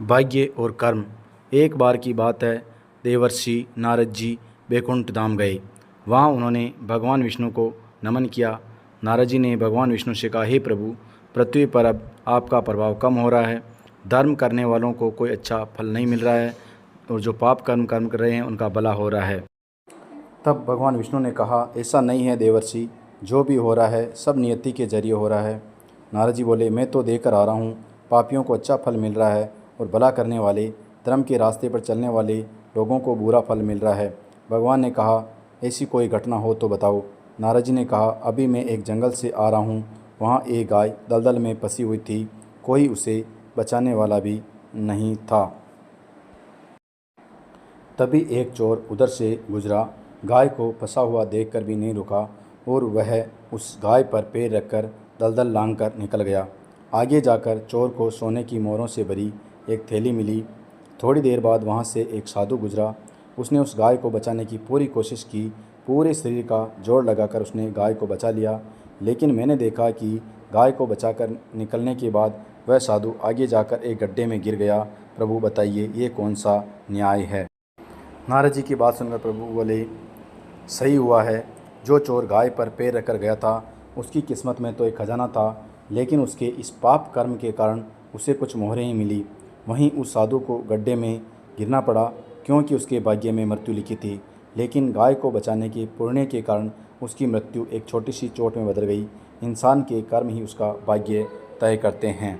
भाग्य और कर्म। एक बार की बात है, देवर्षि नारद जी बैकुंठ धाम गए। वहाँ उन्होंने भगवान विष्णु को नमन किया। नारद जी ने भगवान विष्णु से कहा, हे प्रभु, पृथ्वी पर अब आपका प्रभाव कम हो रहा है। धर्म करने वालों को कोई अच्छा फल नहीं मिल रहा है और जो पाप कर्म कर रहे हैं उनका भला हो रहा है। तब भगवान विष्णु ने कहा, ऐसा नहीं है देवर्षि, जो भी हो रहा है सब नियति के जरिए हो रहा है। नारद जी बोले, मैं तो देकर आ रहा हूँ, पापियों को अच्छा फल मिल रहा है और भला करने वाले, धर्म के रास्ते पर चलने वाले लोगों को बुरा फल मिल रहा है। भगवान ने कहा, ऐसी कोई घटना हो तो बताओ। नारद जी ने कहा, अभी मैं एक जंगल से आ रहा हूँ, वहाँ एक गाय दलदल में फंसी हुई थी, कोई उसे बचाने वाला भी नहीं था। तभी एक चोर उधर से गुजरा, गाय को फंसा हुआ देखकर भी नहीं रुका और वह उस गाय पर पैर रखकर दलदल लांघकर निकल गया। आगे जाकर चोर को सोने की मोहरों से भरी एक थैली मिली। थोड़ी देर बाद वहाँ से एक साधु गुजरा। उसने उस गाय को बचाने की पूरी कोशिश की, पूरे शरीर का जोर लगाकर उसने गाय को बचा लिया। लेकिन मैंने देखा कि गाय को बचाकर निकलने के बाद वह साधु आगे जाकर एक गड्ढे में गिर गया। प्रभु बताइए, ये कौन सा न्याय है। नारद जी की बात सुनकर प्रभु बोले, सही हुआ है। जो चोर गाय पर पैर रखकर गया था, उसकी किस्मत में तो एक खजाना था, लेकिन उसके इस पाप कर्म के कारण उसे कुछ मोहरें ही मिली। वहीं उस साधु को गड्ढे में गिरना पड़ा, क्योंकि उसके भाग्य में मृत्यु लिखी थी। लेकिन गाय को बचाने के पुण्य के कारण उसकी मृत्यु एक छोटी सी चोट में बदल गई। इंसान के कर्म ही उसका भाग्य तय करते हैं।